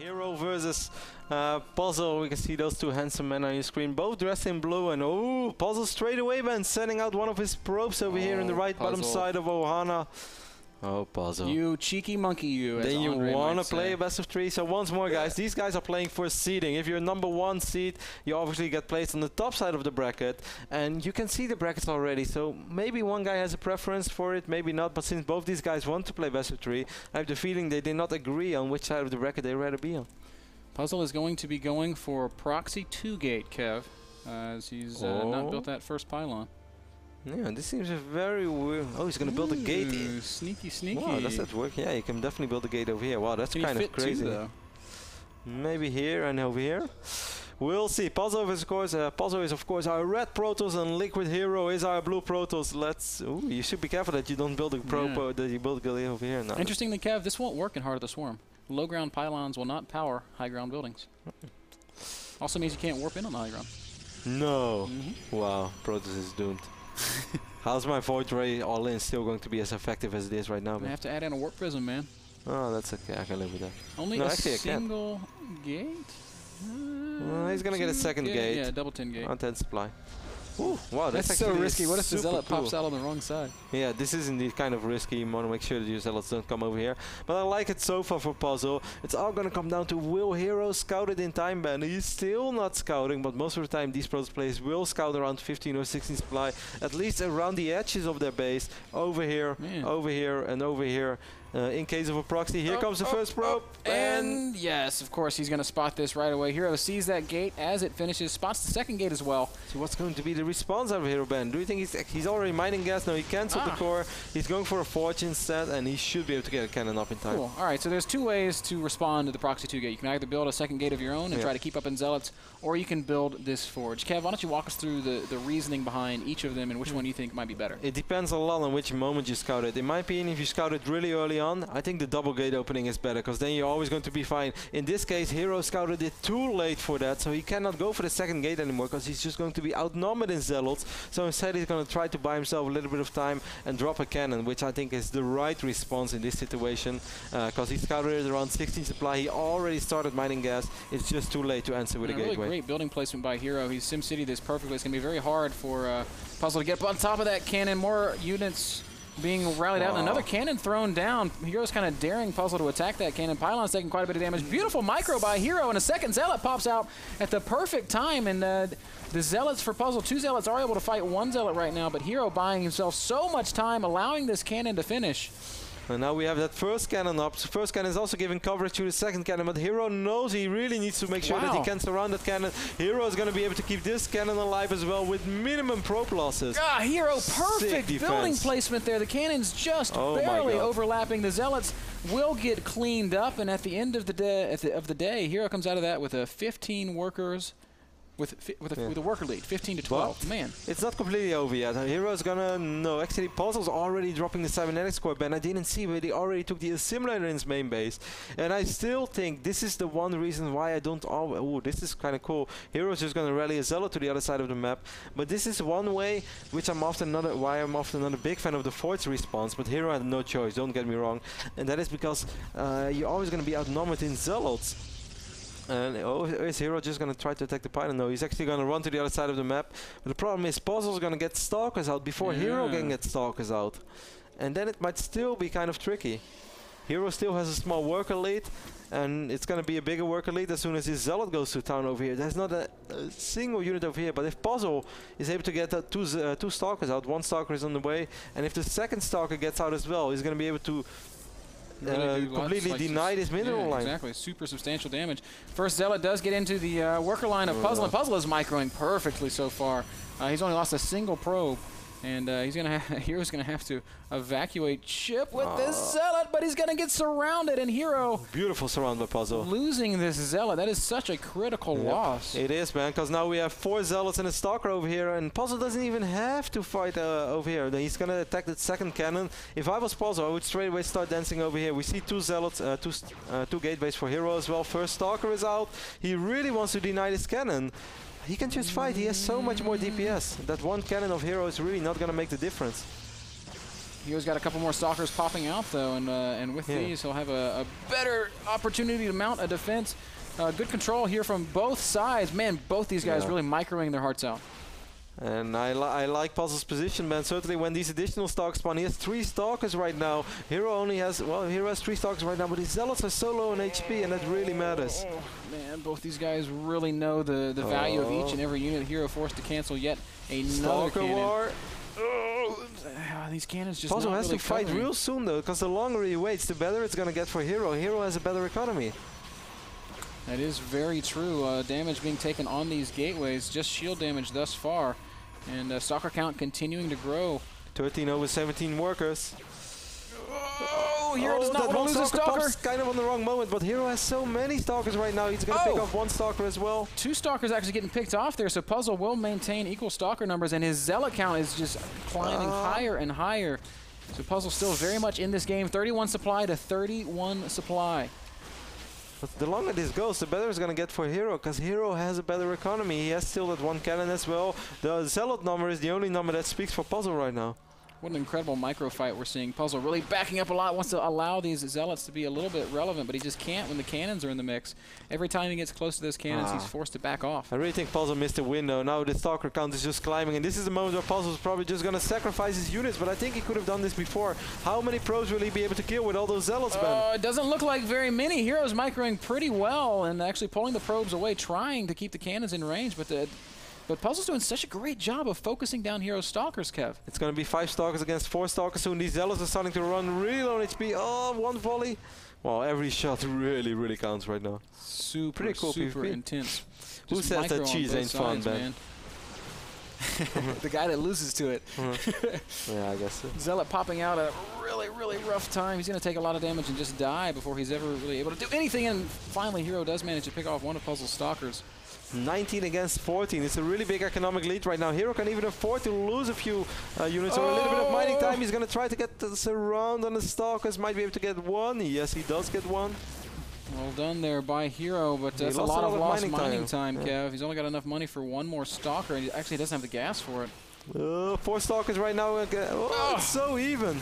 HerO versus Puzzle. We can see those two handsome men on your screen, both dressed in blue. And oh, Puzzle straight away, man, sending out one of his probes over here in the right bottom side of Ohana. Oh, Puzzle. You cheeky monkey, you. Then you want to play a best of 3. So once more, guys, these guys are playing for seeding. If you're number 1 seed, you obviously get placed on the top side of the bracket. And you can see the brackets already. So maybe one guy has a preference for it, maybe not. But since both these guys want to play best of 3, I have the feeling they did not agree on which side of the bracket they'd rather be on. Puzzle is going to be going for Proxy 2 gate, Kev, as he's not built that first pylon. Yeah, this seems a very weird. Oh, he's going to build a gate. Sneaky, sneaky. Wow, does that work? Yeah, you can definitely build a gate over here. Wow, that's kind of crazy. Too, maybe here and over here. We'll see. Puzzle is, of course, our red Protoss, and Liquid HerO is our blue Protoss. Let's. Ooh, you should be careful that you don't build a that you build a gate over here. No, interestingly, Kev, this won't work in Heart of the Swarm. Low ground pylons will not power high ground buildings. Also means you can't warp in on the high ground. No. Wow, Protoss is doomed. How's my Void Ray all-in still going to be as effective as it is right now? I have to add in a warp prism, man. Oh, that's okay. I can live with that. Only a single gate? He's going to get a second gate. Yeah, double 10 gate. On 10 supply. Ooh, wow, that's so risky. What if the Zealot pops out on the wrong side? Yeah, this is indeed kind of risky. You want to make sure that your Zealots don't come over here. But I like it so far for Puzzle. It's all going to come down to will HerO scout it in time ban. He's still not scouting, but most of the time these Protoss players will scout around 15 or 16 supply, at least around the edges of their base. Over here, over here, and over here. In case of a proxy, here comes the first probe. And yes, of course, he's going to spot this right away. HerO sees that gate as it finishes, spots the second gate as well. So what's going to be the response out of HerO, Ben? Do you think he's already mining gas? No, he canceled the core. He's going for a Forge instead, and he should be able to get a cannon up in time. Cool. All right, so there's two ways to respond to the Proxy 2 gate. You can either build a second gate of your own and try to keep up in Zealots, or you can build this Forge. Kev, why don't you walk us through the reasoning behind each of them and which one you think might be better? It depends a lot on which moment you scout it. In my opinion, if you scout it really early on, I think the double gate opening is better, because then you're always going to be fine. In this case, HerO scouted it too late for that, so he cannot go for the second gate anymore, because he's just going to be outnumbered in Zealots. So instead he's going to try to buy himself a little bit of time and drop a cannon, which I think is the right response in this situation, because he scouted it around 16 supply. He already started mining gas. It's just too late to answer with a gateway. Really great building placement by HerO. He's SimCity this perfectly. It's going to be very hard for Puzzle to get up on top of that cannon. More units being rallied out, and another cannon thrown down. HerO's kind of daring Puzzle to attack that cannon. Pylon's taking quite a bit of damage. Beautiful micro by HerO, and a second Zealot pops out at the perfect time, and the Zealots for Puzzle, 2 Zealots are able to fight 1 Zealot right now, but HerO buying himself so much time, allowing this cannon to finish. And now we have that first cannon up. The first cannon is also giving coverage to the second cannon, but HerO knows he really needs to make sure that he can surround that cannon. HerO is going to be able to keep this cannon alive as well with minimum probe losses. HerO, perfect building placement there. The cannon's just barely overlapping. The Zealots will get cleaned up, and at the end of the day, HerO comes out of that with a 15 workers. With a worker lead, 15 to 12. But man, it's not completely over yet. HerO's gonna no. Actually, Puzzle's already dropping the cybernetics core. Ben, I didn't see, but he already took the assimilator in his main base, and I still think this is the one reason why I don't. Oh, this is kind of cool. HerO's just gonna rally a Zealot to the other side of the map, but this is one way which I'm often not a big fan of the Forge response. But HerO had no choice. Don't get me wrong, and that is because you're always gonna be outnumbered in Zealots. And is HerO just going to try to attack the pylon? No, he's actually going to run to the other side of the map. But the problem is Puzzle's going to get Stalkers out before HerO can get Stalkers out. And then it might still be kind of tricky. HerO still has a small worker lead, and it's going to be a bigger worker lead as soon as his Zealot goes to town over here. There's not a single unit over here, but if Puzzle is able to get two Stalkers out, 1 Stalker is on the way, and if the second Stalker gets out as well, he's going to be able to completely denied his mineral line. Exactly, super substantial damage. First Zealot does get into the worker line of Puzzle, and Puzzle is microing perfectly so far. He's only lost a single probe, and HerO's gonna have to evacuate ship with this Zealot, but he's gonna get surrounded, and HerO beautiful surround by Puzzle. Losing this Zealot, that is such a critical loss. It is, man, because now we have 4 Zealots and a Stalker over here, and Puzzle doesn't even have to fight over here. He's gonna attack the second cannon. If I was Puzzle, I would straight away start dancing over here. We see 2 Zealots, 2 gateways for HerO as well. First Stalker is out. He really wants to deny this cannon. He can just fight. He has so much more DPS. That 1 cannon of HerO is really not going to make the difference. Hero's got a couple more Stalkers popping out, though, and with these, he'll have a better opportunity to mount a defense. Good control here from both sides. Man, both these guys really microing their hearts out. And I like Puzzle's position, man. Certainly when these additional Stalkers spawn. He has 3 Stalkers right now. HerO only has, well, HerO has 3 Stalkers right now, but his Zealots are so low in HP, and that really matters. Man, both these guys really know the value of each and every unit. HerO forced to cancel yet another Stalker cannon. War. These cannons just Puzzle not has really to fight covering. real soon, though, because the longer he waits, the better it's going to get for HerO. HerO has a better economy. That is very true. Damage being taken on these gateways, just shield damage thus far. And Stalker count continuing to grow. 13 over 17 workers. Oh, HerO does not want to lose a Stalker. Pops kind of on the wrong moment, but HerO has so many Stalkers right now. He's going to pick off 1 Stalker as well. 2 Stalkers actually getting picked off there, so Puzzle will maintain equal Stalker numbers, and his Zealot count is just climbing higher and higher. So Puzzle still very much in this game. 31 supply to 31 supply. But the longer this goes, the better it's going to get for HerO, because HerO has a better economy. He has still that 1 cannon as well. The Zealot number is the only number that speaks for Puzzle right now. What an incredible micro fight we're seeing. Puzzle really backing up a lot, wants to allow these Zealots to be a little bit relevant, but he just can't when the cannons are in the mix. Every time he gets close to those cannons, he's forced to back off. I really think Puzzle missed the window. Now the Stalker count is just climbing, and this is the moment where Puzzle's probably just going to sacrifice his units, but I think he could have done this before. How many probes will he be able to kill with all those Zealots, Ben? It doesn't look like very many. HerO's microing pretty well and actually pulling the probes away, trying to keep the cannons in range, but Puzzle's doing such a great job of focusing down HerO's Stalkers, Kev. It's going to be 5 Stalkers against 4 Stalkers soon. These Zealots are starting to run really low on HP. Oh, 1 volley. Well, every shot really counts right now. Super cool PvP. intense. Who Just says micro that on cheese both ain't fun, sides, Ben? The guy that loses to it. Yeah, I guess so. Zealot popping out at a really rough time. He's going to take a lot of damage and just die before he's ever really able to do anything. And finally, HerO does manage to pick off one of Puzzle's Stalkers. 19 against 14. It's a really big economic lead right now. HerO can even afford to lose a few units or a little bit of mining time. He's going to try to get the surround on the Stalkers. Might be able to get 1. Yes, he does get 1. Well done there by HerO, but that's a lot of lost mining time, Kev. He's only got enough money for 1 more Stalker, and he actually doesn't have the gas for it. 4 Stalkers right now. It's so even.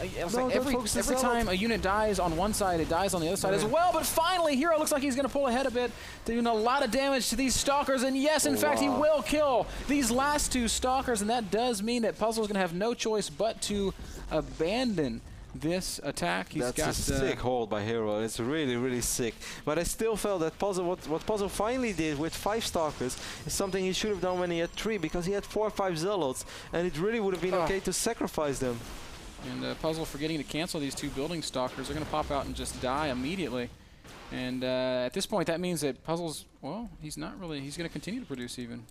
It's like every time a unit dies on one side, it dies on the other side as well. But finally, HerO looks like he's going to pull ahead a bit, doing a lot of damage to these Stalkers. And yes, in fact, he will kill these last 2 Stalkers. And that does mean that Puzzle's going to have no choice but to abandon this attack. That's a sick hold by HerO. It's really sick. But I still felt that Puzzle, what Puzzle finally did with 5 Stalkers is something he should have done when he had 3, because he had 4 or 5 Zealots, and it really would have been okay to sacrifice them. And Puzzle forgetting to cancel these 2 building Stalkers. They're going to pop out and just die immediately. And at this point, that means that Puzzle's, well, he's not really, he's going to continue to produce even.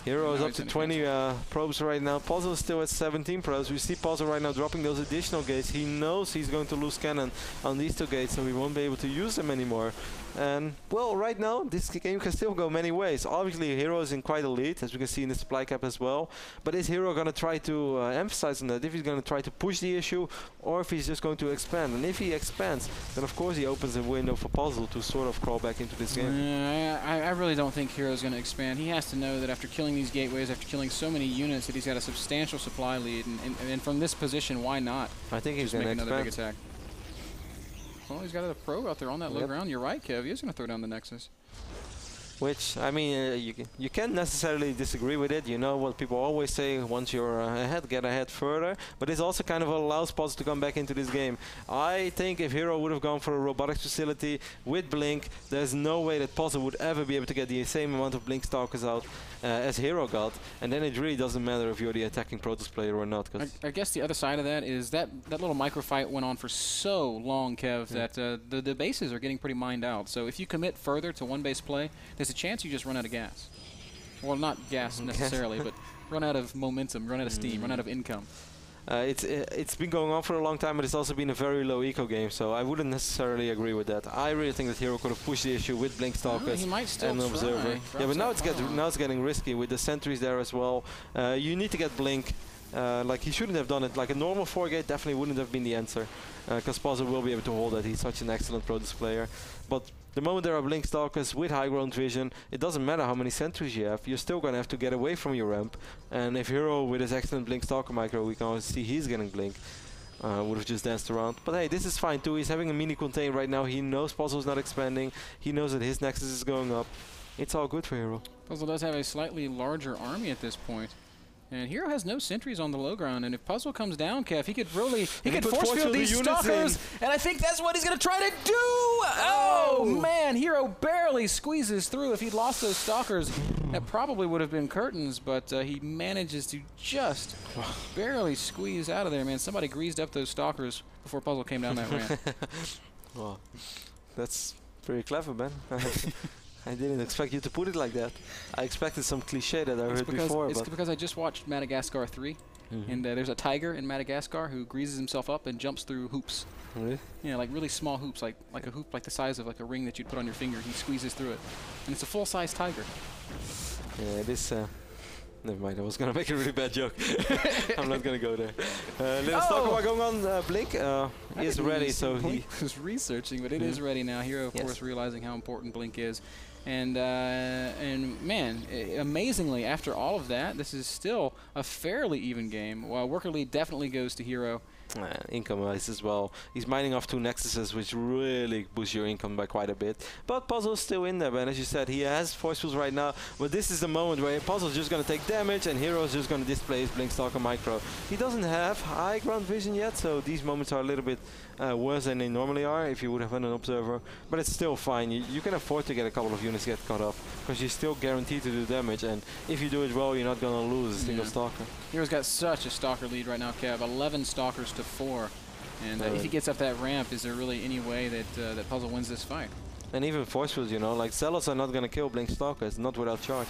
HerO is up to 20 probes right now. Puzzle is still at 17 probes. We see Puzzle right now dropping those additional gates. He knows he's going to lose cannon on these 2 gates, so he won't be able to use them anymore. And, well, right now, this game can still go many ways. Obviously, HerO is in quite a lead, as we can see in the supply cap as well. But is HerO going to try to emphasize on that? If he's going to try to push the issue, or if he's just going to expand? And if he expands, then of course he opens a window for Puzzle to sort of crawl back into this game. I really don't think HerO's going to expand. He has to know that after killing these gateways, after killing so many units, that he's got a substantial supply lead. And from this position, why not? I think he's going to make another big attack. Well, he's got a probe out there on that low ground. You're right, Kev. He is going to throw down the Nexus. Which, I mean, you can't necessarily disagree with it. You know what people always say, once you're ahead, get ahead further. But this also kind of allows Puzzle to come back into this game. I think if HerO would have gone for a robotics facility with Blink, there's no way that Puzzle would ever be able to get the same amount of Blink Stalkers out as HerO got. And then it really doesn't matter if you're the attacking Protoss player or not. I guess the other side of that is that little micro fight went on for so long, Kev, that the bases are getting pretty mined out. So if you commit further to 1 base play, there's a chance you just run out of gas. Well, not gas necessarily, but run out of momentum, run out of steam, run out of income. It's been going on for a long time, but it's also been a very low eco game, so I wouldn't necessarily agree with that. I really think that HerO could have pushed the issue with Blink Stalkers and Observer. Yeah, but now it's getting risky with the sentries there as well. You need to get Blink. Like he shouldn't have done it. Like a normal 4-gate definitely wouldn't have been the answer, because Puzzle will be able to hold that. He's such an excellent Protoss player. But the moment there are Blink Stalkers with high ground vision, it doesn't matter how many sentries you have, you're still going to have to get away from your ramp. And if HerO with his excellent Blink Stalker micro, we can always see he's getting Blink. Would have just danced around. But hey, this is fine too. He's having a mini contain right now. He knows Puzzle's not expanding. He knows that his Nexus is going up. It's all good for HerO. Puzzle does have a slightly larger army at this point. And HerO has no sentries on the low ground, and if Puzzle comes down, Kev, he could force field these Stalkers, and I think that's what he's going to try to do! Oh, man, HerO barely squeezes through. If he'd lost those Stalkers, that probably would have been curtains, but he manages to just barely squeeze out of there, man. Somebody greased up those Stalkers before Puzzle came down that ramp. Well, that's pretty clever, man. I didn't expect you to put it like that. I expected some cliche that I heard before. It's because I just watched Madagascar 3, and there's a tiger in Madagascar who greases himself up and jumps through hoops. Really? Yeah, like really small hoops, like a hoop like the size of like a ring that you'd put on your finger. He squeezes through it, and it's a full-size tiger. Yeah, this. Never mind, I was going to make a really bad joke. I'm not going to go there. Let's talk about going on. Blink is ready, so he was researching, but it is ready now. HerO, of course, realizing how important Blink is. And man, amazingly, after all of that, this is still a fairly even game. While Worker Lead definitely goes to HerO. Income-wise as well. He's mining off 2 Nexuses, which really boosts your income by quite a bit. But Puzzle's still in there, man. As you said, he has force fields right now, but this is the moment where Puzzle's just going to take damage and HerO's just going to display his Blink Stalker micro. He doesn't have high ground vision yet, so these moments are a little bit worse than they normally are if you would have had an observer. But it's still fine. You can afford to get a couple of units get caught up, because you're still guaranteed to do damage, and if you do it well, you're not going to lose a single Stalker. HerO's got such a Stalker lead right now, Kev. 11 Stalkers to 4. And if he gets up that ramp, is there really any way that that Puzzle wins this fight? And even force fields, you know, like Zealots are not going to kill Blink Stalkers, not without charge.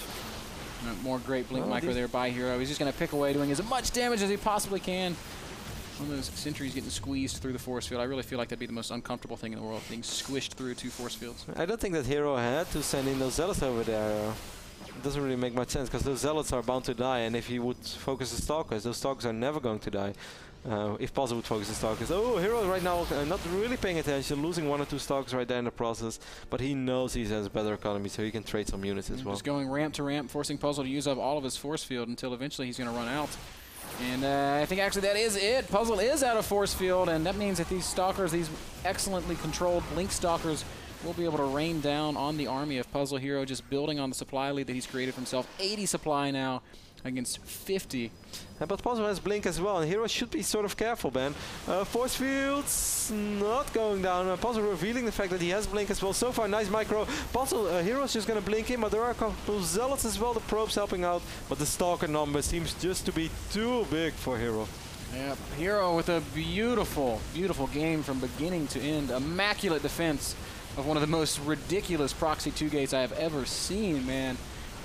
More great Blink micro there by HerO. He's just going to pick away, doing as much damage as he possibly can. One of those sentries getting squeezed through the force field. I really feel like that'd be the most uncomfortable thing in the world, being squished through 2 force fields. I don't think that HerO had to send in those Zealots over there. It doesn't really make much sense, because those Zealots are bound to die, and if he would focus the Stalkers, those Stalkers are never going to die. If Puzzle would focus the Stalkers. Oh, HerO right now not really paying attention, losing 1 or 2 Stalkers right there in the process, but he knows he has a better economy, so he can trade some units as well. Just going ramp to ramp, forcing Puzzle to use up all of his force field until eventually he's going to run out. And I think actually that is it. Puzzle is out of force field, and that means that these Stalkers, these excellently controlled Blink Stalkers, will be able to rain down on the army of Puzzle. HerO just building on the supply lead that he's created for himself. 80 supply now against 50. But Puzzle has Blink as well, and HerO should be sort of careful, man. Force fields not going down. Puzzle revealing the fact that he has Blink as well. So far, nice micro. Puzzle, HerO's just going to blink in, but there are a couple of Zealots as well. The probes helping out, but the Stalker number seems just to be too big for HerO. Yeah, HerO with a beautiful, beautiful game from beginning to end. Immaculate defense of one of the most ridiculous proxy 2 gates I have ever seen, man.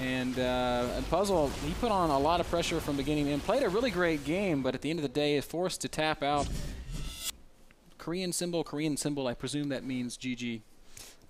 And Puzzle, he put on a lot of pressure from beginning to end. Played a really great game, but at the end of the day is forced to tap out. Korean symbol, I presume that means GG.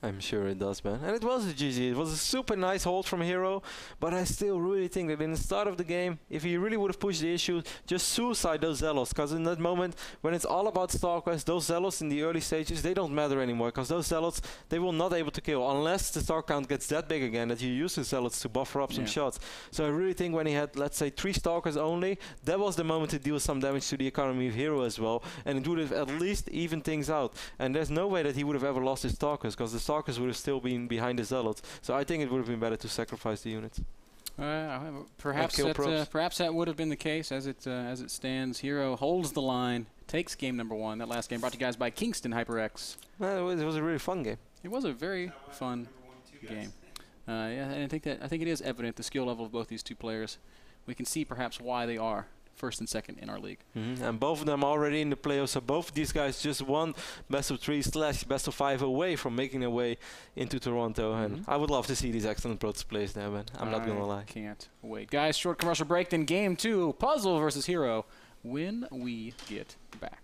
I'm sure it does, man. And it was a GG. It was a super nice hold from HerO, but I still really think that in the start of the game, if he really would have pushed the issue, just suicide those Zealots, because in that moment, when it's all about Stalkers, those Zealots in the early stages, they don't matter anymore, because those Zealots, they will not able to kill, unless the Star count gets that big again, that you use the Zealots to buffer up some shots. So I really think when he had, let's say, 3 Stalkers only, that was the moment to deal some damage to the economy of HerO as well, and it would have at least evened things out. And there's no way that he would have ever lost his Stalkers, because the Stalkers would have still been behind the Zealots. So I think it would have been better to sacrifice the units. Perhaps that would have been the case as it stands. HerO holds the line, takes game number 1. That last game brought to you guys by Kingston HyperX. It was a really fun game. It was a very fun game. Yeah, and I think it is evident the skill level of both these 2 players. We can see perhaps why they are first and second in our league. And both of them already in the playoffs, so both of these guys just one best of 3 / best of 5 away from making their way into Toronto. And I would love to see these excellent pro displays there, man. I'm not gonna lie. Can't wait. Guys, short commercial break, then game 2, Puzzle versus HerO, when we get back.